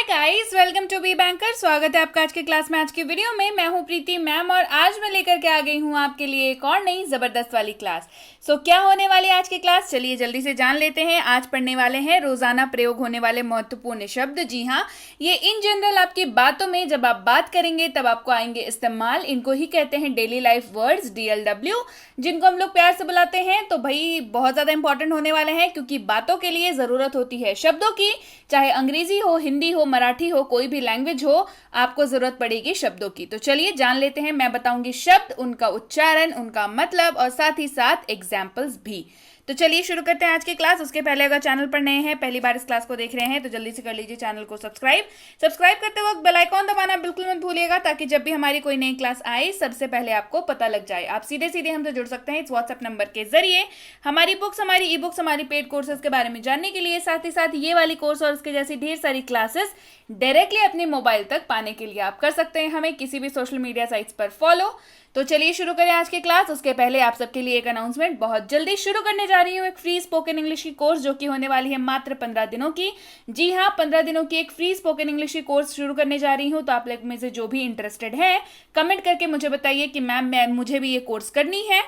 Guys, welcome to be banker. स्वागत है आपका आज के क्लास में। आज की वीडियो में मैं हूं प्रीति मैम और आज मैं लेकर के आ गई हूं आपके लिए एक और नई जबरदस्त वाली क्लास। क्या होने वाली है आज की क्लास, चलिए जल्दी से जान लेते हैं। आज पढ़ने वाले हैं रोजाना प्रयोग होने वाले महत्वपूर्ण शब्द। जी हाँ, ये इन जनरल आपकी बातों में जब आप बात करेंगे तब आपको आएंगे इस्तेमाल। इनको ही कहते हैं डेली लाइफ वर्ड्स, DLW, जिनको हम लोग प्यार से बुलाते हैं। तो भाई बहुत ज्यादा इंपॉर्टेंट होने वाले हैं क्योंकि बातों के लिए जरूरत होती है शब्दों की। चाहे अंग्रेजी हो, हिंदी हो, मराठी हो, कोई भी लैंग्वेज हो, आपको जरूरत पड़ेगी शब्दों की। तो चलिए जान लेते हैं। मैं बताऊंगी शब्द, उनका उच्चारण, उनका मतलब और साथ ही साथ एग्जाम्पल्स भी। तो चलिए शुरू करते हैं आज की क्लास। उसके पहले अगर चैनल पर नए हैं, पहली बार इस क्लास को देख रहे हैं, तो जल्दी से कर लीजिए चैनल को सब्सक्राइब करते वक्त बेल आइकॉन दबाना बिल्कुल मत भूलिएगा, ताकि जब भी हमारी कोई नई क्लास आए सबसे पहले आपको पता लग जाए। आप सीधे सीधे हमसे जुड़ सकते हैं इस व्हाट्सएप नंबर के जरिए हमारी बुक्स, हमारी ई बुक्स, हमारी पेड कोर्सेज के बारे में जानने के लिए। साथ ही साथ ये वाली कोर्स और उसके जैसी ढेर सारी क्लासेस डायरेक्टली अपने मोबाइल तक पाने के लिए आप कर सकते हैं हमें किसी भी सोशल मीडिया साइट्स पर फॉलो। तो चलिए शुरू करें आज की क्लास। उसके पहले आप सबके लिए एक अनाउंसमेंट, बहुत जल्दी शुरू करने जा रही हूँ एक फ्री स्पोकन इंग्लिश की कोर्स, जो कि होने वाली है मात्र 15 दिनों की। जी हाँ, 15 दिनों की एक फ्री स्पोकन इंग्लिश की कोर्स शुरू करने जा रही हूँ। तो आप लोग में से जो भी इंटरेस्टेड है, कमेंट करके मुझे बताइए कि मैम मुझे भी ये कोर्स करनी है।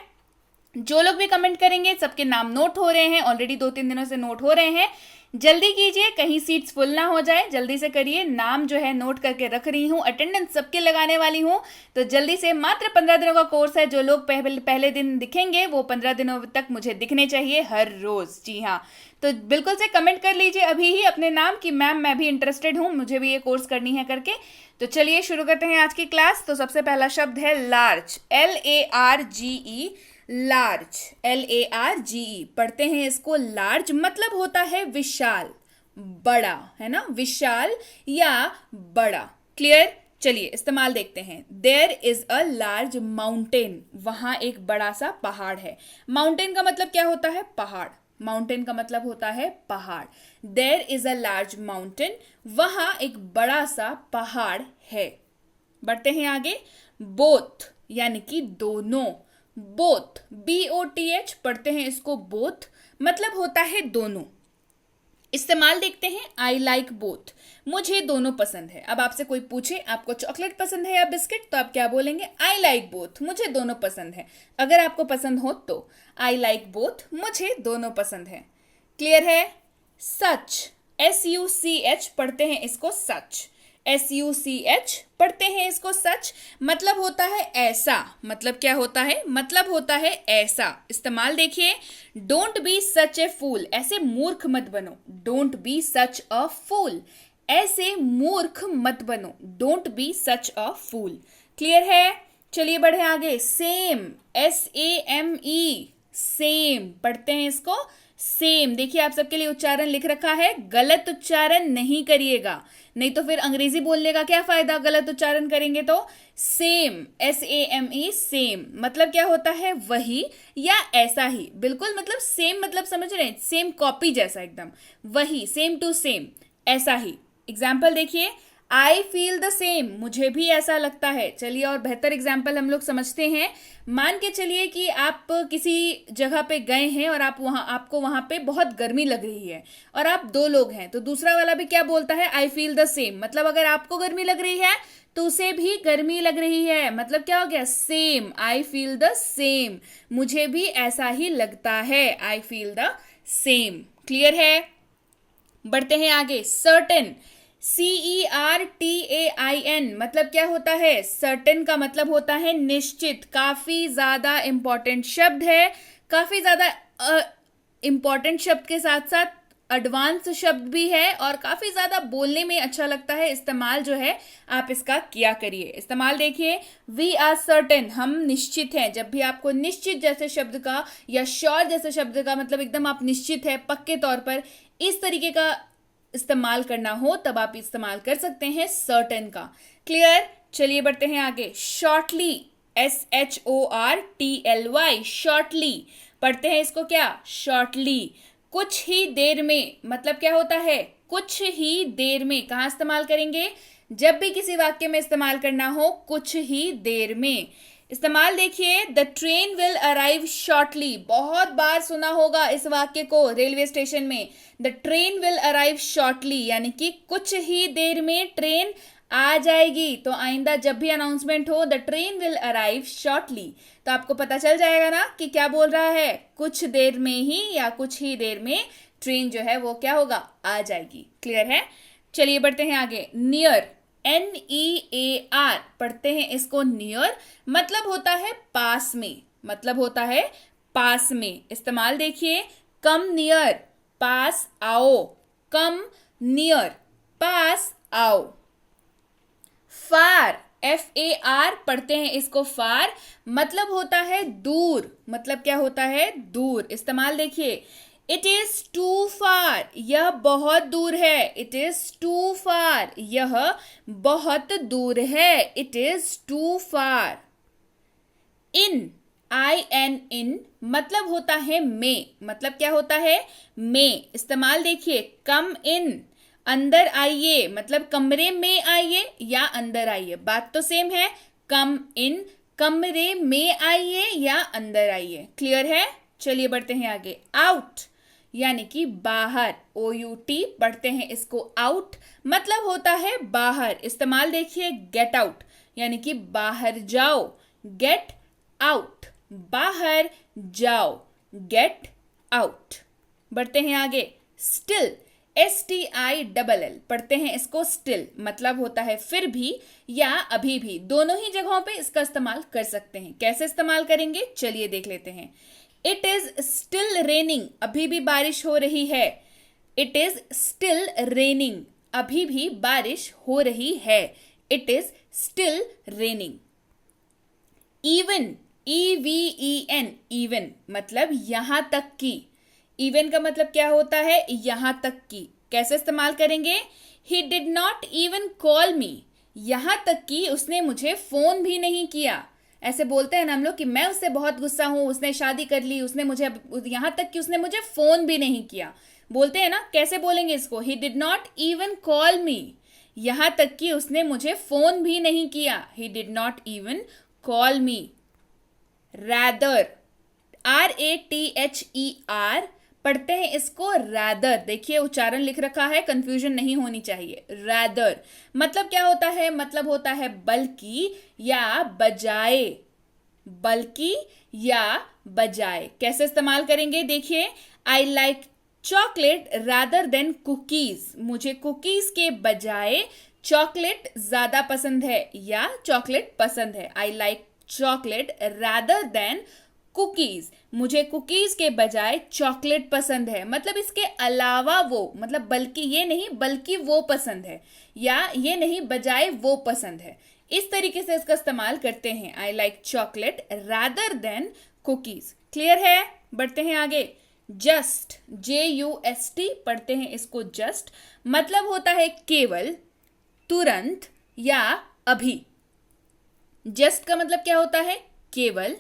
जो लोग भी कमेंट करेंगे सबके नाम नोट हो रहे हैं, ऑलरेडी 2-3 दिनों से नोट हो रहे हैं। जल्दी कीजिए, कहीं सीट्स फुल ना हो जाए, जल्दी से करिए। नाम जो है नोट करके रख रही हूँ, अटेंडेंस सबके लगाने वाली हूँ। तो जल्दी से, मात्र 15 दिनों का कोर्स है। जो लोग पहले दिन दिखेंगे वो 15 दिनों तक मुझे दिखने चाहिए हर रोज। जी हाँ, तो बिल्कुल से कमेंट कर लीजिए अभी ही अपने नाम कि मैम मैं भी इंटरेस्टेड हूँ, मुझे भी ये कोर्स करनी है करके। तो चलिए शुरू करते हैं आज की क्लास। तो सबसे पहला शब्द है लार्ज, LARGE, लार्ज, LARGE। पढ़ते हैं इसको। लार्ज मतलब होता है विशाल, बड़ा, है ना, विशाल या बड़ा। क्लियर। चलिए इस्तेमाल देखते हैं। There is a large mountain, वहां एक बड़ा सा पहाड़ है। माउंटेन का मतलब क्या होता है? पहाड़। माउंटेन का मतलब होता है पहाड़। There is a large mountain, वहां एक बड़ा सा पहाड़ है। बढ़ते हैं आगे। बोथ यानी कि दोनों, बोथ, BOTH, पढ़ते हैं इसको बोथ, मतलब होता है दोनों। इस्तेमाल देखते हैं। आई लाइक बोथ, मुझे दोनों पसंद है। अब आपसे कोई पूछे आपको चॉकलेट पसंद है या बिस्किट, तो आप क्या बोलेंगे? आई लाइक बोथ, मुझे दोनों पसंद है। अगर आपको पसंद हो तो आई लाइक बोथ, मुझे दोनों पसंद है। क्लियर है। सच, SUCH, पढ़ते हैं इसको सच, SUCH, पढ़ते हैं इसको सच, मतलब होता है ऐसा। मतलब क्या होता है? मतलब होता है ऐसा। इस्तेमाल देखिए। डोंट बी सच ए फूल, ऐसे मूर्ख मत बनो। डोंट बी सच अ फूल, ऐसे मूर्ख मत बनो। Don't be such a fool. Clear है। चलिए बढ़े आगे। सेम, SAME, सेम, पढ़ते हैं इसको सेम। देखिए आप सबके लिए उच्चारण लिख रखा है, गलत उच्चारण नहीं करिएगा, नहीं तो फिर अंग्रेजी बोलने का क्या फायदा, गलत उच्चारण करेंगे तो। सेम, SAME, सेम, मतलब क्या होता है? वही या ऐसा ही। बिल्कुल, मतलब सेम मतलब समझ रहे हैं, सेम कॉपी जैसा, एकदम वही, सेम टू सेम, ऐसा ही। एग्जाम्पल देखिए। आई फील द सेम, मुझे भी ऐसा लगता है। चलिए और बेहतर एग्जाम्पल हम लोग समझते हैं। मान के चलिए कि आप किसी जगह पे गए हैं और आपको वहां पे बहुत गर्मी लग रही है और आप 2 लोग हैं, तो दूसरा वाला भी क्या बोलता है? आई फील द सेम, मतलब अगर आपको गर्मी लग रही है तो उसे भी गर्मी लग रही है। मतलब क्या हो गया? Same, I feel the same, मुझे भी ऐसा ही लगता है, I feel the same. Clear है। बढ़ते हैं आगे। सर्टेन, CERTAIN, मतलब क्या होता है? सर्टेन का मतलब होता है निश्चित। काफी ज्यादा इंपॉर्टेंट शब्द है, काफी ज्यादा इंपॉर्टेंट शब्द के साथ साथ एडवांस शब्द भी है और काफी ज्यादा बोलने में अच्छा लगता है। इस्तेमाल जो है आप इसका किया करिए। इस्तेमाल देखिए। वी आर सर्टेन, हम निश्चित हैं। जब भी आपको निश्चित जैसे शब्द का या श्योर जैसे शब्द का मतलब एकदम आप निश्चित है, पक्के तौर पर, इस तरीके का इस्तेमाल करना हो तब आप इस्तेमाल कर सकते हैं सर्टेन का। क्लियर। चलिए बढ़ते हैं आगे। शॉर्टली, SHORTLY, शॉर्टली, पढ़ते हैं इसको क्या? शॉर्टली। कुछ ही देर में, मतलब क्या होता है? कुछ ही देर में। कहाँ इस्तेमाल करेंगे? जब भी किसी वाक्य में इस्तेमाल करना हो, कुछ ही देर में। इस्तेमाल देखिए, the train will arrive shortly. बहुत बार सुना होगा इस वाक्य को रेलवे स्टेशन में। The train will arrive shortly यानी कि कुछ ही देर में ट्रेन आ जाएगी। तो आइंदा जब भी अनाउंसमेंट हो the train will arrive shortly, तो आपको पता चल जाएगा ना कि क्या बोल रहा है, कुछ देर में ही या कुछ ही देर में ट्रेन जो है वो क्या होगा, आ जाएगी। क्लियर है? चलिए बढ़ते हैं आगे। नियर, NEAR पढ़ते हैं इसको नियर, मतलब होता है पास में, मतलब होता है पास में। इस्तेमाल देखिए, कम नियर, पास आओ, कम नियर, पास आओ। फार, FAR पढ़ते हैं इसको फार, मतलब होता है दूर, मतलब क्या होता है, दूर। इस्तेमाल देखिए, इट इज टू फार, यह बहुत दूर है। इट इज टू फार, यह बहुत दूर है। It is too far. In, IN मतलब होता है में, मतलब क्या होता है, में। इस्तेमाल देखिए, कम इन, अंदर आइए, मतलब कमरे में आइए या अंदर आइए, बात तो सेम है। कम इन, कमरे में आइए या अंदर आइए। क्लियर है? चलिए बढ़ते हैं आगे। आउट यानी कि बाहर, OUT पढ़ते हैं इसको आउट, मतलब होता है बाहर। इस्तेमाल देखिए, गेट आउट यानी कि बाहर जाओ, गेट आउट, बाहर जाओ, गेट आउट। बढ़ते हैं आगे। स्टिल, STILL पढ़ते हैं इसको स्टिल, मतलब होता है फिर भी या अभी भी, दोनों ही जगहों पे इसका इस्तेमाल कर सकते हैं। कैसे इस्तेमाल करेंगे चलिए देख लेते हैं। इट इज स्टिल रेनिंग, अभी भी बारिश हो रही है। इट इज स्टिल रेनिंग, अभी भी बारिश हो रही है। It is still raining. Even, EVEN even, मतलब यहां तक की। इवन का मतलब क्या होता है, यहां तक की। कैसे इस्तेमाल करेंगे? He did not even call मी, यहां तक कि उसने मुझे फोन भी नहीं किया। ऐसे बोलते हैं ना हम लोग कि मैं उससे बहुत गुस्सा हूं, उसने शादी कर ली, उसने मुझे, यहां तक कि उसने मुझे फोन भी नहीं किया। बोलते हैं ना, कैसे बोलेंगे इसको? He did not even call मी, यहां तक कि उसने मुझे फोन भी नहीं किया। He did not even call me. Rather, RATHER पढ़ते हैं इसको रैदर। देखिए उच्चारण लिख रखा है, कंफ्यूजन नहीं होनी चाहिए। रैदर मतलब क्या होता है, मतलब होता है बल्कि या बजाय, बल्कि या बजाय। कैसे इस्तेमाल करेंगे देखिए, I like chocolate rather than cookies, मुझे कुकीज के बजाय चॉकलेट ज्यादा पसंद है या चॉकलेट पसंद है। I like chocolate rather than cookies, मुझे कुकीज के बजाय चॉकलेट पसंद है। मतलब इसके अलावा वो, मतलब बल्कि ये नहीं, बल्कि वो पसंद है, या ये नहीं बजाय वो पसंद है। इस तरीके से इसका इस्तेमाल करते हैं। I like chocolate rather than cookies. Clear है? बढ़ते हैं आगे। जस्ट, JUST पढ़ते हैं इसको जस्ट, मतलब होता है केवल, तुरंत या अभी। जस्ट का मतलब क्या होता है, केवल,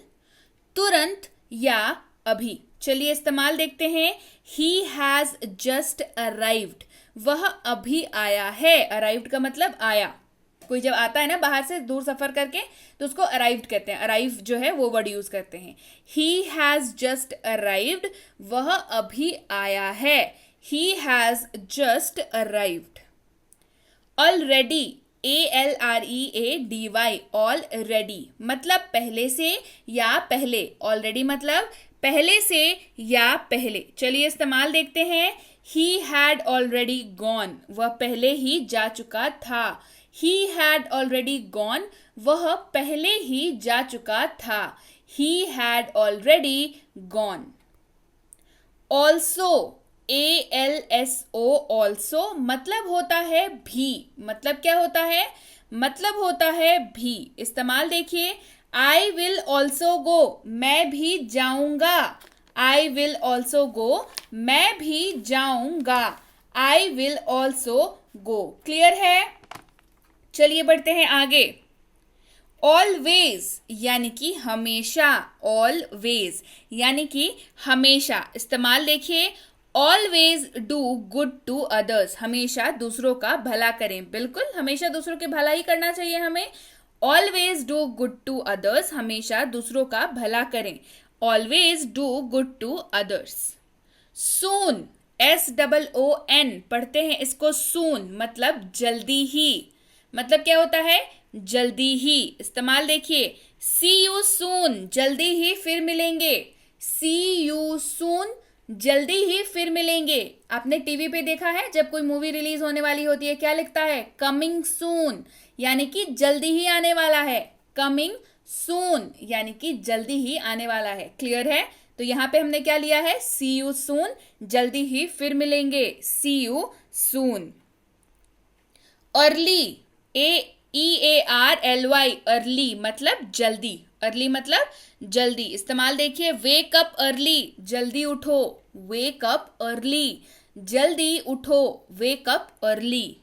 तुरंत या अभी। चलिए इस्तेमाल देखते हैं। ही हैज जस्ट अराइव्ड, वह अभी आया है। अराइव्ड का मतलब आया। कोई जब आता है ना बाहर से दूर सफर करके तो उसको अराइव्ड कहते हैं। अराइव जो है वो वर्ड यूज करते हैं। ही हैज जस्ट अराइव्ड, वह अभी आया है। He has just arrived. Already, ALREADY already मतलब पहले से या पहले। ऑलरेडी मतलब पहले से या पहले। चलिए इस्तेमाल देखते हैं। He had already gone, वह पहले ही जा चुका था। He had already gone, वह पहले ही जा चुका था। He had already gone. Also, ALSO also मतलब होता है भी। मतलब क्या होता है, मतलब होता है भी। इस्तेमाल देखिए। I will also go, मैं भी जाऊंगा। I will also go, मैं भी जाऊंगा। I will also go. Clear है? चलिए बढ़ते हैं आगे। ऑलवेज यानी कि हमेशा। ऑलवेज यानी कि हमेशा। इस्तेमाल देखिए। Always do good to others, हमेशा दूसरों का भला करें। बिल्कुल, हमेशा दूसरों के भला ही करना चाहिए हमें। Always do good to others, हमेशा दूसरों का भला करें. Always do good to others. Soon, SOON पढ़ते हैं इसको सून, मतलब जल्दी ही. मतलब क्या होता है? जल्दी ही. इस्तेमाल देखिए, सी यू सून, जल्दी ही फिर मिलेंगे. सी यू सून, जल्दी ही फिर मिलेंगे. आपने टीवी पे देखा है जब कोई मूवी रिलीज होने वाली होती है क्या लिखता है? कमिंग सून, यानी कि जल्दी ही आने वाला है. कमिंग सून यानी कि जल्दी ही आने वाला है. क्लियर है? तो यहां पे हमने क्या लिया है? सी यू सून, जल्दी ही फिर मिलेंगे. See you soon. Early, EARLY, early मतलब जल्दी. अर्ली मतलब जल्दी. इस्तेमाल देखिए, वेक अप अर्ली, जल्दी उठो. वेक अप अर्ली, जल्दी उठो. Wake up early.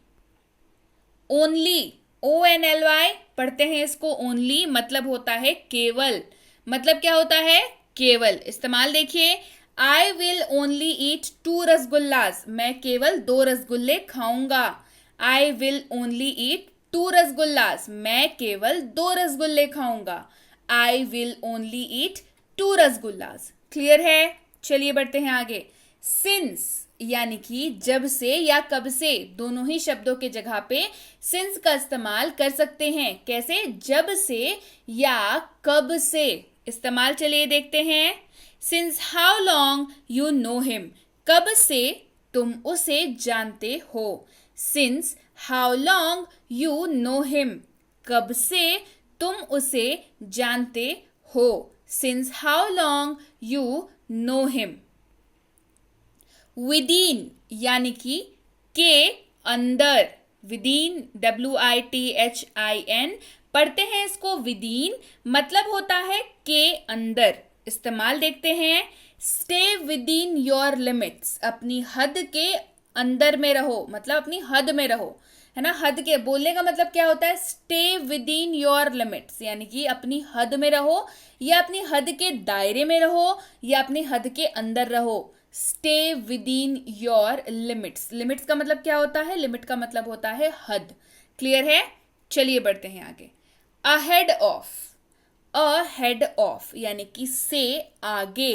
Only, ONLY पढ़ते हैं इसको ओनली, मतलब होता है केवल. मतलब क्या होता है? केवल. इस्तेमाल देखिए, आई विल ओनली ईट 2 रसगुल्लास, मैं केवल 2 रसगुल्ले खाऊंगा. I will only eat 2 rasgullas, मैं केवल 2 रसगुल्ले खाऊंगा. I will only eat 2 rasgullas. Clear है? चलिए बढ़ते हैं आगे. सिंस यानी कि जब से या कब से, दोनों ही शब्दों के जगह पे सिंस का इस्तेमाल कर सकते हैं. कैसे? जब से या कब से. इस्तेमाल चलिए देखते हैं. Since how long you know him, कब से तुम उसे जानते हो. Since how long you know him, कब से तुम उसे जानते हो. Since how long you know him. Within यानी कि के अंदर. विदिन, WITHIN पढ़ते हैं इसको विदिन, मतलब होता है के अंदर. इस्तेमाल देखते हैं. स्टे विदिन योर लिमिट्स, अपनी हद के अंदर में रहो, मतलब अपनी हद में रहो, है ना. हद के बोलने का मतलब क्या होता है? स्टे विदिन योर लिमिट्स, यानी कि अपनी हद में रहो, या अपनी हद के दायरे में रहो, या अपनी हद के अंदर रहो. Stay within your limits. Limits का मतलब क्या होता है? लिमिट का मतलब होता है हद. क्लियर है? चलिए बढ़ते हैं आगे. अहेड ऑफ, अहेड ऑफ यानी कि से आगे.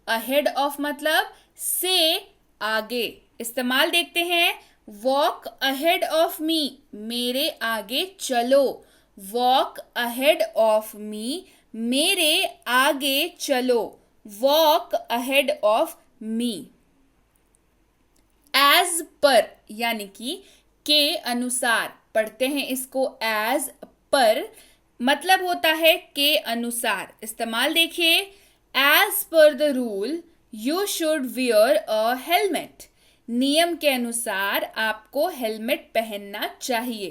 अहेड ऑफ मतलब से आगे. इस्तेमाल देखते हैं. वॉक अहेड ऑफ मी, मेरे आगे चलो. वॉक अहेड ऑफ मी, मेरे आगे चलो. Walk ahead of me. As per यानी कि के अनुसार. पढ़ते हैं इसको एज पर, मतलब होता है के अनुसार. इस्तेमाल देखिए. As per the rule you should wear a helmet, नियम के अनुसार आपको हेलमेट पहनना चाहिए.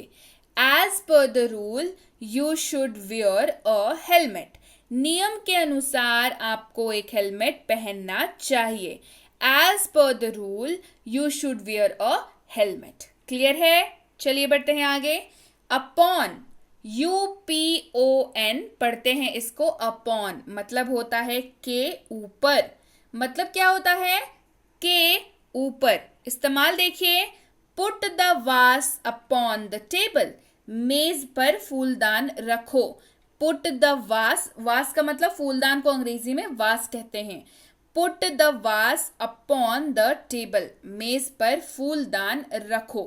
As per the rule you should wear a helmet, नियम के अनुसार आपको एक हेलमेट पहनना चाहिए. As per the rule you should wear a helmet. Clear है? चलिए बढ़ते हैं आगे. अपॉन, UPON पढ़ते हैं इसको अपॉन, मतलब होता है के ऊपर. मतलब क्या होता है? के ऊपर. इस्तेमाल देखिए. पुट द वास अपॉन द टेबल, मेज पर फूलदान रखो. पुट द वास, वास का मतलब फूलदान को अंग्रेजी में वास कहते हैं. पुट द वास अपॉन द टेबल, मेज पर फूलदान रखो.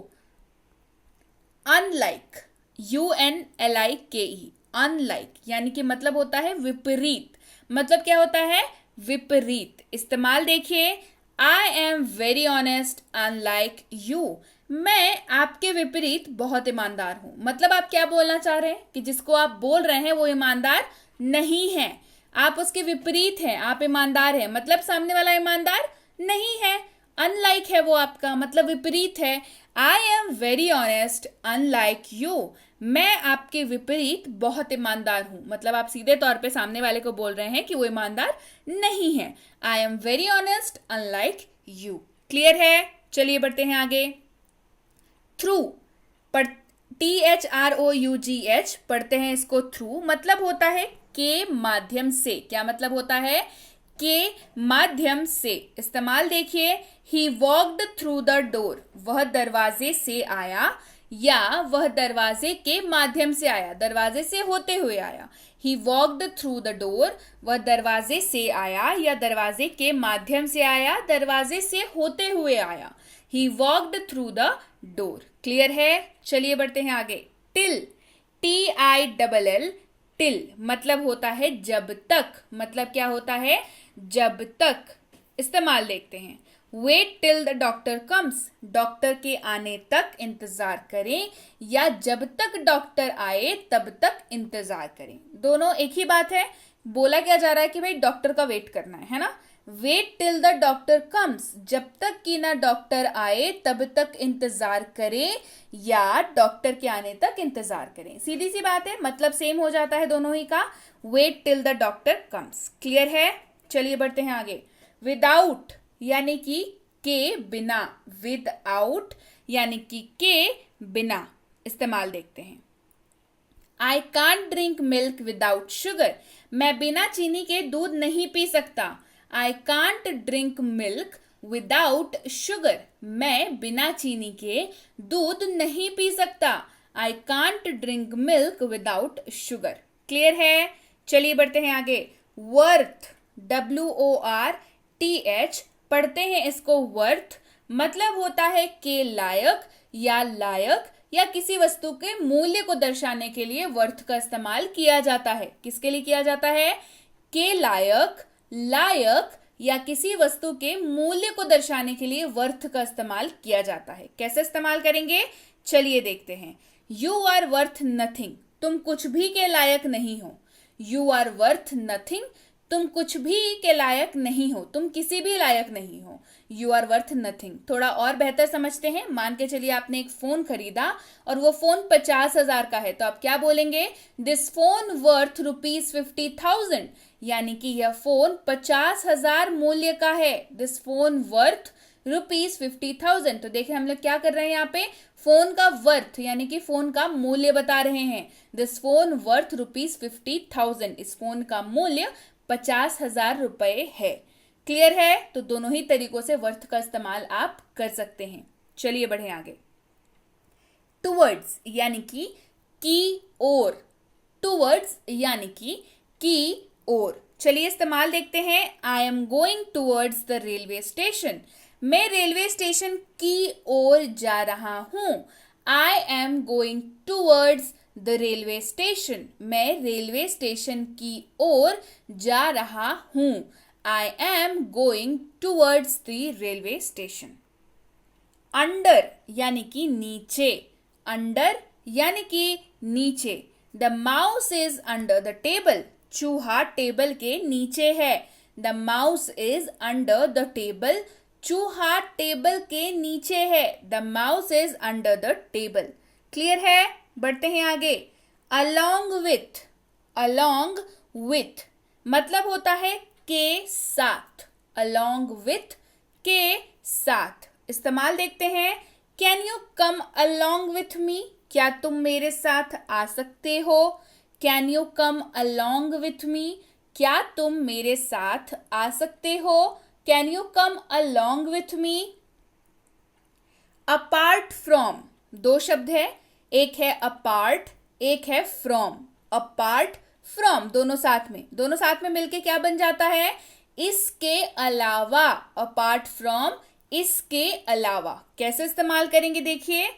अनलाइक, UNLIKE, अनलाइक यानी कि मतलब होता है विपरीत. मतलब क्या होता है? विपरीत. इस्तेमाल देखिए. I am very honest unlike you, मैं आपके विपरीत बहुत ईमानदार हूं. मतलब आप क्या बोलना चाह रहे हैं? कि जिसको आप बोल रहे हैं वो ईमानदार नहीं है, आप उसके विपरीत हैं, आप ईमानदार हैं. मतलब सामने वाला ईमानदार नहीं है. अनलाइक है वो आपका, मतलब विपरीत है. I am very honest unlike you, मैं आपके विपरीत बहुत ईमानदार हूं. मतलब आप सीधे तौर पे सामने वाले को बोल रहे हैं कि वो ईमानदार नहीं है. I am very honest unlike you. Clear है? चलिए बढ़ते हैं आगे. थ्रू, THROUGH पढ़ते हैं इसको थ्रू, मतलब होता है के माध्यम से. क्या मतलब होता है? के माध्यम से। इस्तेमाल देखिए, ही वॉक्ड थ्रू द डोर, वह दरवाजे से आया या वह दरवाजे के माध्यम से आया, दरवाजे से होते हुए आया। He walked through the door, वह दरवाजे से आया या दरवाजे के माध्यम से आया, दरवाजे से होते हुए आया। He walked through the door. Clear है? चलिए बढ़ते हैं आगे। टिल, TILL, टिल मतलब होता है जब तक, मतलब क्या होता है? जब तक। इस्तेमाल देखते हैं। Wait till the doctor comes, doctor के आने तक इंतजार करें या जब तक डॉक्टर आए तब तक इंतजार करें। दोनों एक ही बात है। बोला क्या जा रहा है कि भाई डॉक्टर का वेट करना है ना। Wait till the doctor comes, जब तक कि ना डॉक्टर आए तब तक इंतजार करें या डॉक्टर के आने तक इंतजार करें। सीधी सी बात है, मतलब सेम हो जाता है दोनों ही का। Wait till the doctor comes. Clear है? चलिए बढ़ते हैं आगे। विदाउट यानी कि के बिना, विदाउट यानी कि के बिना। इस्तेमाल देखते हैं। I can't drink milk without sugar, मैं बिना चीनी के दूध नहीं पी सकता। I can't drink milk without sugar, मैं बिना चीनी के दूध नहीं पी सकता। I can't drink milk without sugar. Clear है? चलिए बढ़ते हैं आगे। वर्थ, WORTH, पढ़ते हैं इसको वर्थ, मतलब होता है के लायक या किसी वस्तु के मूल्य को दर्शाने के लिए वर्थ का इस्तेमाल किया जाता है। किसके लिए किया जाता है? के लायक या किसी वस्तु के मूल्य को दर्शाने के लिए वर्थ का इस्तेमाल किया जाता है। कैसे इस्तेमाल करेंगे? चलिए देखते हैं। यू आर वर्थ नथिंग, तुम कुछ भी के लायक नहीं हो। यू आर वर्थ नथिंग, तुम कुछ भी के लायक नहीं हो, तुम किसी भी लायक नहीं हो। You are worth nothing. थोड़ा और बेहतर समझते हैं। मान के चलिए आपने एक फोन खरीदा और वो फोन 50,000 का है, तो आप क्या बोलेंगे? दिस फोन वर्थ ₹50,000, यानी कि यह फोन 50,000 मूल्य का है। This phone worth ₹50,000। तो देखिए हम लोग क्या कर रहे हैं यहाँ पे? फोन का वर्थ यानी कि फोन का मूल्य बता रहे हैं। दिस फोन वर्थ ₹50,000, इस फोन का मूल्य 50,000 रुपए है। क्लियर है? तो दोनों ही तरीकों से वर्थ का इस्तेमाल आप कर सकते हैं। चलिए बढ़े आगे। टुवर्ड्स यानी कि ओर, टुवर्ड्स यानी कि ओर। चलिए इस्तेमाल देखते हैं। I am going towards the railway station, मैं रेलवे स्टेशन की ओर जा रहा हूं। I am going towards the railway station, मैं रेलवे स्टेशन की ओर जा रहा हूं। I am going towards the railway station. Under यानी कि नीचे, अंडर यानी कि नीचे। The mouse is under the table, चूहा टेबल के नीचे है। The mouse is under the table, चूहा टेबल के नीचे है। The mouse is under the table. Clear है? बढ़ते हैं आगे। along with मतलब होता है के साथ, along with के साथ। इस्तेमाल देखते हैं। Can you come along with me, क्या तुम मेरे साथ आ सकते हो? Can you come along with me, क्या तुम मेरे साथ आ सकते हो? Can you come along with me? Apart from, दो शब्द है, एक है अपार्ट, एक है फ्रॉम। अपार्ट फ्रॉम दोनों साथ में मिलके क्या बन जाता है? इसके अलावा। अपार्ट फ्रॉम, इसके अलावा। कैसे इस्तेमाल करेंगे देखिए।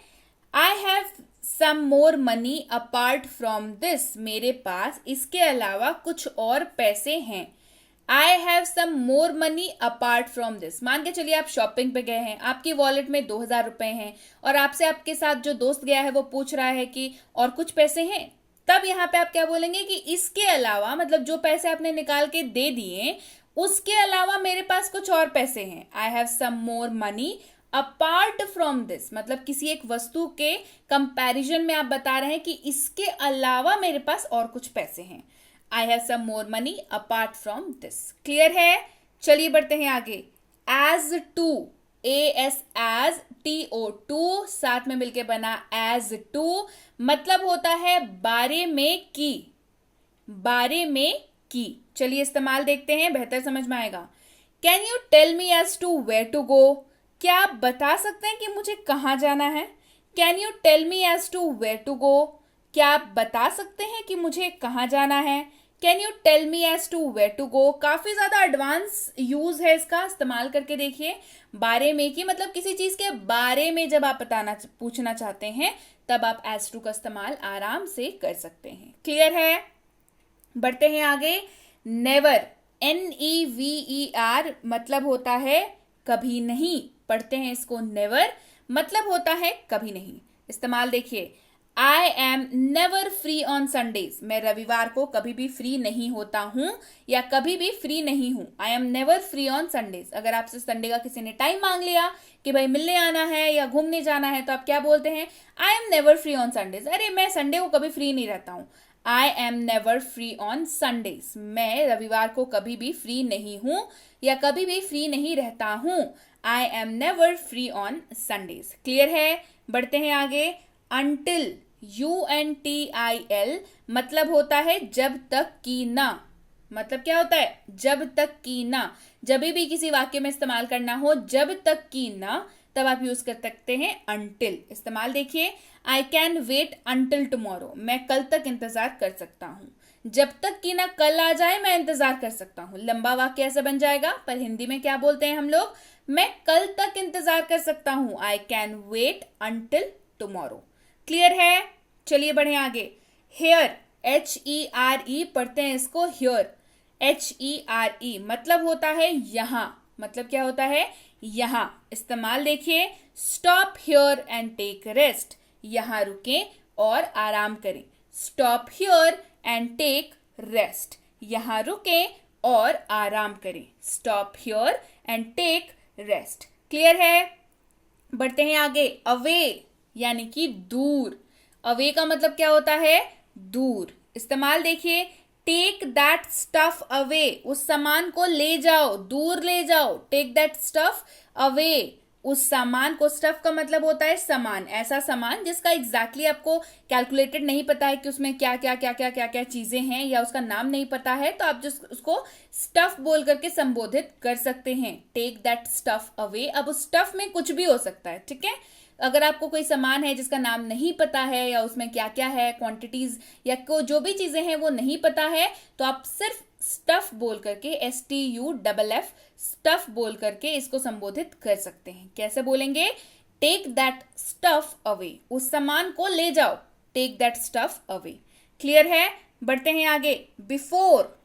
I have some more money apart from this, मेरे पास इसके अलावा कुछ और पैसे हैं। I have some more money apart from this. मान के चलिए आप शॉपिंग पे गए हैं, आपकी वॉलेट में 2,000 रुपए हैं और आपसे आपके साथ जो दोस्त गया है वो पूछ रहा है कि और कुछ पैसे हैं। तब यहाँ पे आप क्या बोलेंगे कि इसके अलावा, मतलब जो पैसे आपने निकाल के दे दिए उसके अलावा मेरे पास कुछ और पैसे हैं। I have some more money apart from this, मतलब किसी एक वस्तु के कंपैरिजन में आप बता रहे हैं कि इसके अलावा मेरे पास और कुछ पैसे हैं। I have some more money apart from this. Clear है? चलिए बढ़ते हैं आगे। As to, AS TO, to साथ में मिलके बना एज टू, मतलब होता है बारे में की, बारे में की। चलिए इस्तेमाल देखते हैं, बेहतर समझ में आएगा। Can you tell me as to where to go? क्या आप बता सकते हैं कि मुझे कहाँ जाना है? Can you tell me as to where to go? क्या आप बता सकते हैं कि मुझे कहाँ जाना है? Can you tell me as to where to go काफी ज्यादा एडवांस यूज है इसका, इस्तेमाल करके देखिए। बारे में की मतलब किसी चीज के बारे में जब आप पूछना चाहते हैं तब आप एज टू का इस्तेमाल आराम से कर सकते हैं। क्लियर है? बढ़ते हैं आगे। नेवर, NEVER मतलब होता है कभी नहीं। पढ़ते हैं इसको। नेवर मतलब होता है कभी नहीं। इस्तेमाल देखिए। I am never free on Sundays. मैं रविवार को कभी भी फ्री नहीं होता हूं या कभी भी फ्री नहीं हूं। I am never free on Sundays. अगर आपसे संडे का किसी ने टाइम मांग लिया कि भाई मिलने आना है या घूमने जाना है तो आप क्या बोलते हैं? I am never free on Sundays. अरे मैं संडे को कभी फ्री नहीं रहता हूं। I am never free on Sundays. मैं रविवार को कभी भी फ्री नहीं हूं या कभी भी फ्री नहीं रहता हूं। I am never free on Sundays. Clear है? बढ़ते हैं आगे। अनटिल, UNTIL मतलब होता है जब तक कि ना। मतलब क्या होता है? जब तक कि ना। जब भी किसी वाक्य में इस्तेमाल करना हो जब तक कि ना, तब आप यूज कर सकते हैं अनटिल। इस्तेमाल देखिए। I can wait until tomorrow. मैं कल तक इंतजार कर सकता हूं। जब तक कि ना कल आ जाए मैं इंतजार कर सकता हूं। लंबा वाक्य ऐसे बन जाएगा, पर हिंदी में क्या बोलते हैं हम लोग? मैं कल तक इंतजार कर सकता हूं। I can wait until tomorrow. Clear है? चलिए बढ़े आगे। हेयर, HERE पढ़ते हैं इसको। हेयर, HERE मतलब होता है यहां। मतलब क्या होता है? यहां। इस्तेमाल देखिए। Stop here and take rest. यहां रुकें और आराम करें। Stop here and take rest. यहां रुकें और आराम करें। Stop here and take rest. Clear है? बढ़ते हैं आगे। अवे यानी कि दूर। अवे का मतलब क्या होता है? दूर। इस्तेमाल देखिए। Take that stuff away. उस सामान को ले जाओ, दूर ले जाओ। Take that stuff away. उस सामान को, स्टफ का मतलब होता है सामान, ऐसा सामान जिसका एग्जैक्टली आपको कैलकुलेटेड नहीं पता है कि उसमें क्या क्या क्या क्या क्या क्या चीजें हैं या उसका नाम नहीं पता है, तो आप जिस उसको स्टफ बोल करके संबोधित कर सकते हैं। Take that stuff away. अब उस स्टफ में कुछ भी हो सकता है, ठीक है? अगर आपको कोई सामान है जिसका नाम नहीं पता है या उसमें क्या क्या है, क्वांटिटीज या जो भी चीजें हैं वो नहीं पता है, तो आप सिर्फ स्टफ बोल करके, STUFF स्टफ बोल करके इसको संबोधित कर सकते हैं। कैसे बोलेंगे? Take that stuff away. उस सामान को ले जाओ। Take that stuff away. Clear है? बढ़ते हैं आगे। बिफोर,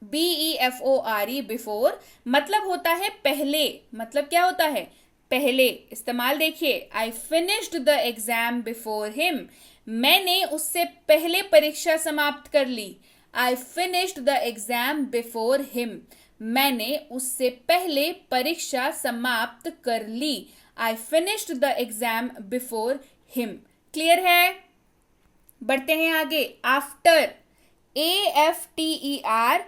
BEFORE बिफोर मतलब होता है पहले। मतलब क्या होता है? पहले। इस्तेमाल देखिए। I finished the exam before him. मैंने उससे पहले परीक्षा समाप्त कर ली। I finished the exam before him. मैंने उससे पहले परीक्षा समाप्त कर ली। I finished the exam before him. Clear है? बढ़ते हैं आगे। आफ्टर, AFTER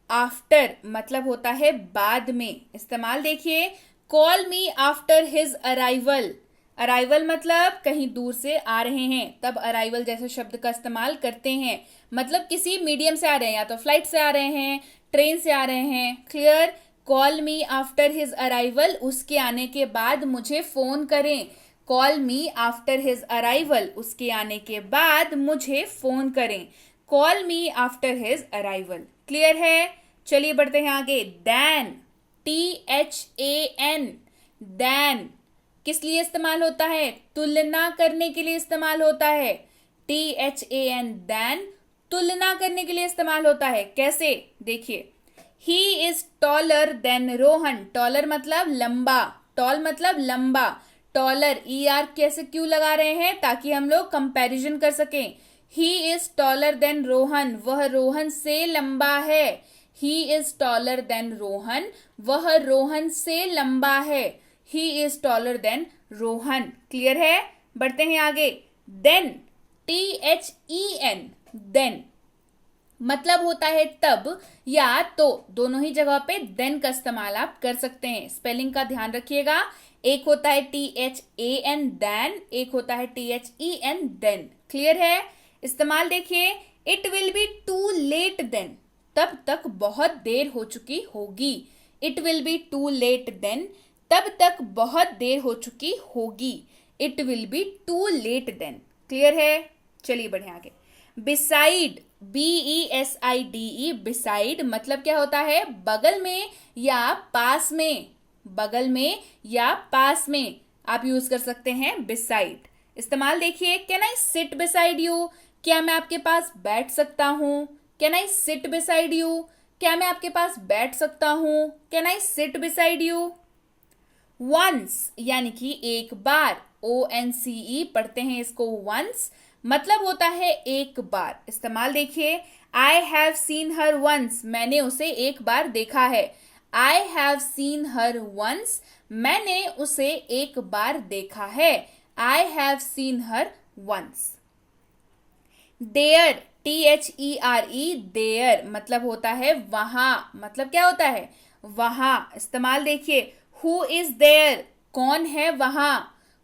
आफ्टर मतलब होता है बाद में। इस्तेमाल देखिए। Call me after his arrival. Arrival मतलब कहीं दूर से आ रहे हैं, तब अराइवल जैसे शब्द का इस्तेमाल करते हैं। मतलब किसी मीडियम से आ रहे हैं, या तो फ्लाइट से आ रहे हैं, ट्रेन से आ रहे हैं। Clear? Call me after his arrival, उसके आने के बाद मुझे फोन करें। Call me after his arrival, उसके आने के बाद मुझे फोन करें। Call me after his arrival. Clear है? चलिए बढ़ते हैं आगे। दैन, THAN दैन किस लिए इस्तेमाल होता है? तुलना करने के लिए इस्तेमाल होता है। THAN दैन तुलना करने के लिए इस्तेमाल होता है। कैसे? देखिए। He is taller than Rohan. Taller मतलब लंबा, टॉल मतलब लंबा। टॉलर, ER कैसे क्यों लगा रहे हैं? ताकि हम लोग कंपैरिजन कर सकें। He is taller than Rohan, वह रोहन से लंबा है। He is taller than Rohan, वह रोहन से लंबा है। He is taller than Rohan. Clear है? बढ़ते हैं आगे। देन, THEN देन मतलब होता है तब या तो। दोनों ही जगह पे देन का इस्तेमाल आप कर सकते हैं। स्पेलिंग का ध्यान रखिएगा। एक होता है THAN दैन, एक होता है THEN देन। क्लियर है? इस्तेमाल देखिए। It will be too late then. तब तक बहुत देर हो चुकी होगी। It will be too late then, तब तक बहुत देर हो चुकी होगी। It will be too late then. Clear है? चलिए बढ़े आगे। बिसाइड, BESIDE, बिसाइड मतलब क्या होता है? बगल में या पास में। बगल में या पास में आप यूज कर सकते हैं बिसाइड। इस्तेमाल देखिए, can I sit beside you, क्या मैं आपके पास बैठ सकता हूं? Can I sit beside you, क्या मैं आपके पास बैठ सकता हूं? Can I sit beside you. Once यानी कि एक बार, ONCE पढ़ते हैं इसको। वंस मतलब होता है एक बार। इस्तेमाल देखिए, I have seen her once, मैंने उसे एक बार देखा है। I have seen her once, मैंने उसे एक बार देखा है। I have seen her once. There, THERE, there मतलब होता है वहां। मतलब क्या होता है? वहां। इस्तेमाल देखिए, हु इज देयर, कौन है वहां।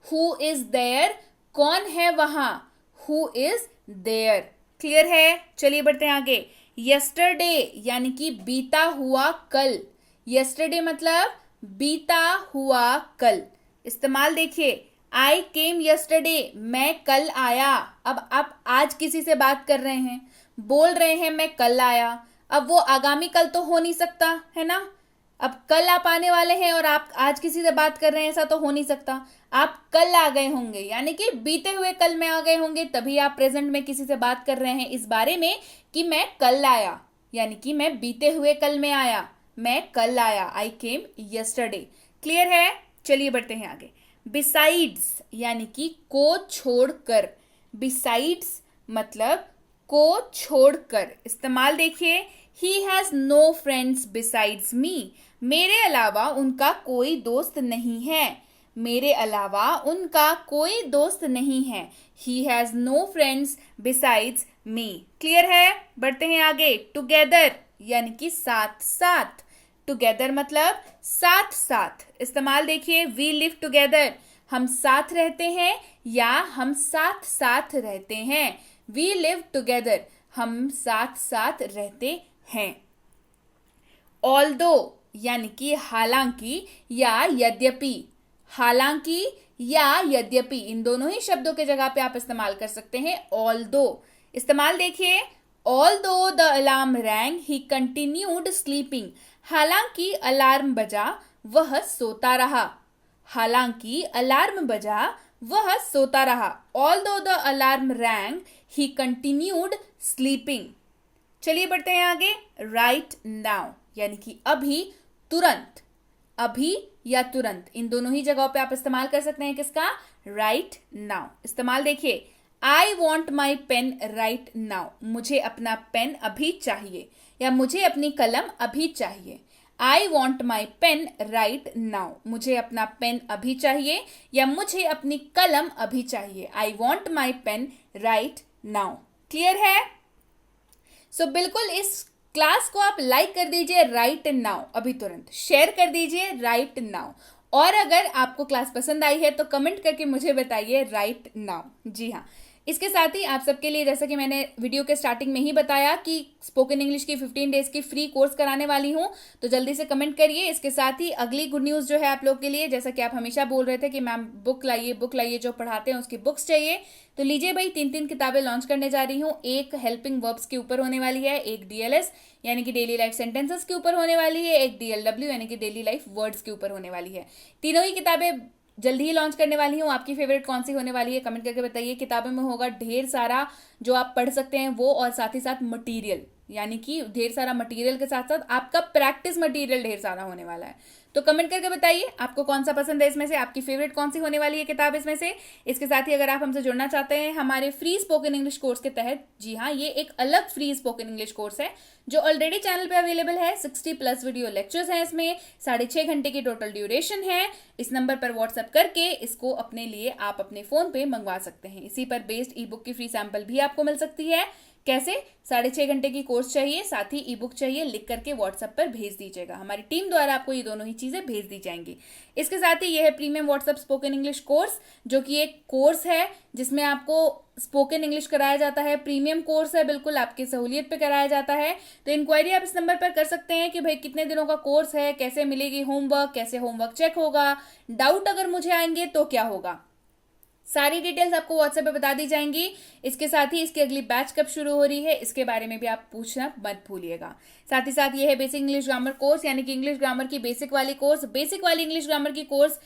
हु इज देयर, कौन है वहां। Who is there. क्लियर है? चलिए बढ़ते हैं आगे। यस्टरडे यानी कि बीता हुआ कल। यस्टरडे मतलब बीता हुआ कल। इस्तेमाल देखिए, आई केम यस्टरडे, मैं कल आया। अब आप आज किसी से बात कर रहे हैं, बोल रहे हैं मैं कल आया। अब वो आगामी कल तो हो नहीं सकता है ना। अब कल आप आने वाले हैं और आप आज किसी से बात कर रहे हैं, ऐसा तो हो नहीं सकता। आप कल आ गए होंगे यानी कि बीते हुए कल में आ गए होंगे, तभी आप प्रेजेंट में किसी से बात कर रहे हैं इस बारे में कि मैं कल आया, यानी कि मैं बीते हुए कल में आया। मैं कल आया, आई केम यस्टरडे। क्लियर है? चलिए बढ़ते हैं आगे। बिसाइड्स यानी कि को छोड़कर। बिसाइड्स मतलब को छोड़कर। इस्तेमाल देखिए, he has no friends besides me, मेरे अलावा उनका कोई दोस्त नहीं है। मेरे अलावा उनका कोई दोस्त नहीं है। He has no friends besides me. Clear है? बढ़ते हैं आगे। टुगेदर यानी कि साथ साथ। टुगेदर मतलब साथ साथ। इस्तेमाल देखिए, वी लिव टुगेदर, हम साथ रहते हैं या हम साथ साथ रहते हैं। वी लिव टुगेदर, हम साथ साथ रहते हैं। ऑल्दो यानी कि हालांकि या यद्यपि। हालांकि या यद्यपि, इन दोनों ही शब्दों के जगह पे आप इस्तेमाल कर सकते हैं ऑल्दो। इस्तेमाल देखिए, although the alarm wrong he continued sleeping, हालांकि अलार्म बजा वह सोता रहा। हालांकि अलार्म बजा वह सोता रहा। Although the alarm wrong he continued sleeping. चलिए बढ़ते हैं आगे। राइट नाउ यानी कि अभी, तुरंत। अभी या तुरंत, इन दोनों ही जगहों पे आप इस्तेमाल कर सकते हैं किसका? Right now. इस्तेमाल देखिए, I want my pen right now, मुझे अपना पेन अभी चाहिए या मुझे अपनी कलम अभी चाहिए। I want my pen right now, मुझे अपना पेन अभी चाहिए या मुझे अपनी कलम अभी चाहिए। I want my pen right now. Clear है? सो बिल्कुल इस क्लास को आप लाइक कर दीजिए राइट नाउ, अभी तुरंत शेयर कर दीजिए राइट नाउ। और अगर आपको क्लास पसंद आई है तो कमेंट करके मुझे बताइए राइट नाउ। जी हाँ, इसके साथ ही आप सबके लिए, जैसा कि मैंने वीडियो के स्टार्टिंग में ही बताया कि स्पोकन इंग्लिश की 15 डेज की फ्री कोर्स कराने वाली हूं, तो जल्दी से कमेंट करिए। इसके साथ ही अगली गुड न्यूज़ जो है आप लोग के लिए, जैसा कि आप हमेशा बोल रहे थे कि मैम बुक लाइए, जो पढ़ाते हैं उसकी बुक्स चाहिए, तो लीजिए भाई, 3 किताबें लॉन्च करने जा रही हूँ। एक हेल्पिंग वर्ब्स के ऊपर होने वाली है, एक DLS यानी कि डेली लाइफ सेंटेंसेस के ऊपर होने वाली है, एक DLW यानी कि डेली लाइफ वर्ड्स के ऊपर होने वाली है। तीनों ही किताबें जल्दी ही लॉन्च करने वाली हूँ। आपकी फेवरेट कौन सी होने वाली है कमेंट करके बताइए। किताबों में होगा ढेर सारा जो आप पढ़ सकते हैं वो, और साथ ही साथ मटेरियल, यानी कि ढेर सारा मटेरियल के साथ साथ आपका प्रैक्टिस मटेरियल ढेर सारा होने वाला है। तो कमेंट करके बताइए आपको कौन सा पसंद है इसमें से, आपकी फेवरेट कौन सी होने वाली है किताब इसमें से। इसके साथ ही अगर आप हमसे जुड़ना चाहते हैं हमारे फ्री स्पोकन इंग्लिश कोर्स के तहत, जी हाँ, ये एक अलग फ्री स्पोकन इंग्लिश कोर्स है जो ऑलरेडी चैनल पे अवेलेबल है। 60+ वीडियो लेक्चर्स हैं इसमें, 6.5 घंटे की टोटल ड्यूरेशन है। इस नंबर पर व्हाट्सएप करके इसको अपने लिए आप अपने फोन पे मंगवा सकते हैं। इसी पर बेस्ड ई बुक की फ्री सैंपल भी आपको मिल सकती है। कैसे? 6.5 घंटे की कोर्स चाहिए, साथ ही ई बुक चाहिए, लिख करके व्हाट्सएप पर भेज दीजिएगा। हमारी टीम द्वारा आपको ये दोनों ही चीज़ें भेज दी जाएंगी। इसके साथ ही ये है premium WhatsApp spoken English course, जो कि एक कोर्स है जिसमें आपको स्पोकन इंग्लिश कराया जाता है। प्रीमियम कोर्स है, बिल्कुल आपकी सहूलियत पे कराया जाता है। तो इंक्वायरी आप इस नंबर पर कर सकते हैं कि भाई कितने दिनों का कोर्स है, कैसे मिलेगी होमवर्क, कैसे होमवर्क चेक होगा, डाउट अगर मुझे आएंगे तो क्या होगा, सारी डिटेल्स आपको व्हाट्सएप पे बता दी जाएंगी। इसके साथ ही इसकी अगली बैच कब शुरू हो रही है इसके बारे में भी आप पूछना मत भूलिएगा। साथ ही साथ ये है बेसिक इंग्लिश ग्रामर कोर्स, यानी कि इंग्लिश ग्रामर की बेसिक वाली कोर्स। बेसिक वाली इंग्लिश ग्रामर की कोर्स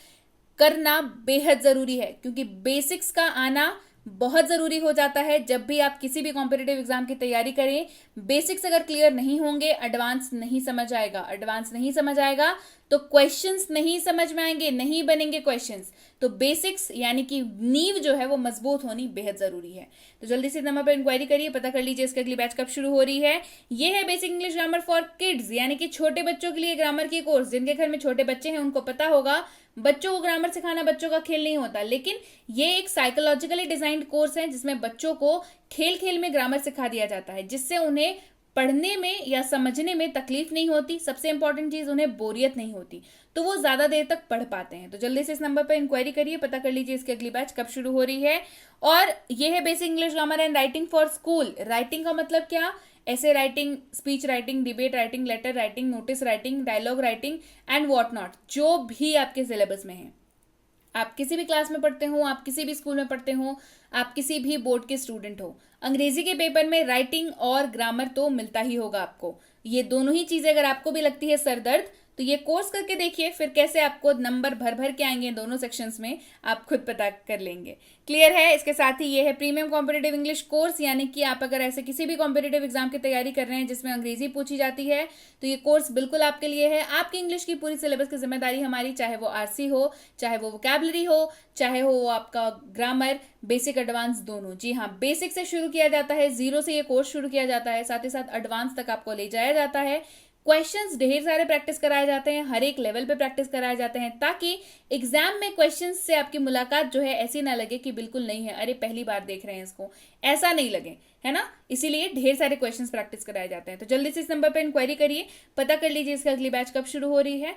करना बेहद जरूरी है, क्योंकि बेसिक्स का आना बहुत जरूरी हो जाता है। जब भी आप किसी भी कॉम्पिटिटिव एग्जाम की तैयारी करें, बेसिक्स अगर क्लियर नहीं होंगे, एडवांस नहीं समझ आएगा। एडवांस नहीं समझ आएगा तो क्वेश्चंस नहीं समझ में आएंगे, नहीं बनेंगे क्वेश्चंस। तो बेसिक्स यानी कि नींव जो है वो मजबूत होनी बेहद जरूरी है। तो जल्दी से नंबर पर इंक्वायरी करिए, पता कर लीजिए इसकी अगली बैच कब शुरू हो रही है। ये है basic English grammar for kids, यानी कि छोटे बच्चों के लिए ग्रामर की कोर्स। जिनके घर में छोटे बच्चे हैं उनको पता होगा, बच्चों को ग्रामर सिखाना बच्चों का खेल नहीं होता, लेकिन ये एक साइकोलॉजिकली डिजाइंड कोर्स है जिसमें बच्चों को खेल खेल में ग्रामर सिखा दिया जाता है, जिससे उन्हें पढ़ने में या समझने में तकलीफ नहीं होती। सबसे इंपॉर्टेंट चीज, उन्हें बोरियत नहीं होती, तो वो ज्यादा देर तक पढ़ पाते हैं। तो जल्दी से इस नंबर पर इंक्वायरी करिए, पता कर लीजिए इसकी अगली बैच कब शुरू हो रही है। और ये है basic English grammar and writing for school. Writing का मतलब क्या? ऐसे writing, speech writing, debate writing, letter writing, notice writing, dialogue writing and what not, जो भी आपके सिलेबस में है। आप किसी भी क्लास में पढ़ते हो, आप किसी भी स्कूल में पढ़ते हो, आप किसी भी बोर्ड के स्टूडेंट हो, अंग्रेजी के पेपर में राइटिंग और ग्रामर तो मिलता ही होगा आपको। ये दोनों ही चीजें अगर आपको भी लगती है सरदर्द, तो ये कोर्स करके देखिए, फिर कैसे आपको नंबर भर भर के आएंगे दोनों सेक्शंस में, आप खुद पता कर लेंगे। क्लियर है? इसके साथ ही ये है प्रीमियम कॉम्पिटिटिव इंग्लिश कोर्स, यानी कि आप अगर ऐसे किसी भी कॉम्पिटिटिव एग्जाम की तैयारी कर रहे हैं जिसमें अंग्रेजी पूछी जाती है, तो ये कोर्स बिल्कुल आपके लिए है। आपकी इंग्लिश की पूरी सिलेबस की जिम्मेदारी हमारी, चाहे वो आरसी हो, चाहे वो वोकैबुलरी हो, चाहे हो आपका ग्रामर, बेसिक एडवांस दोनों। जी हाँ, बेसिक से शुरू किया जाता है, 0 से ये कोर्स शुरू किया जाता है, साथ ही साथ एडवांस तक आपको ले जाया जाता है। क्वेश्चंस ढेर सारे प्रैक्टिस कराए जाते हैं, हर एक लेवल पे प्रैक्टिस कराए जाते हैं, ताकि एग्जाम में क्वेश्चंस से आपकी मुलाकात जो है ऐसी ना लगे कि बिल्कुल नहीं है, अरे पहली बार देख रहे हैं इसको, ऐसा नहीं लगे, है ना। इसीलिए ढेर सारे क्वेश्चंस प्रैक्टिस कराए जाते हैं। तो जल्दी से इस नंबर पर इंक्वायरी करिए, पता कर लीजिए इसका अगली बैच कब शुरू हो रही है।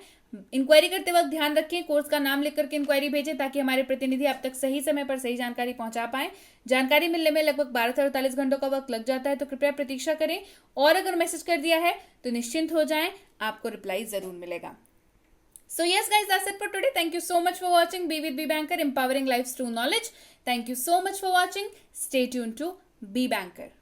इंक्वायरी करते वक्त ध्यान रखें, कोर्स का नाम लिख करके इंक्वायरी भेजें, ताकि हमारे प्रतिनिधि आप तक सही समय पर सही जानकारी पहुंचा पाए। जानकारी मिलने में लगभग 12 से 48 घंटों का वक्त लग जाता है, तो कृपया प्रतीक्षा करें, और अगर मैसेज कर दिया है तो निश्चिंत हो जाएं, आपको रिप्लाई जरूर मिलेगा। So yes guys, that's it for today. Thank you so much for watching. Be with Be Banker, empowering lives through knowledge. Thank you so much for watching. Stay tuned to Be Banker.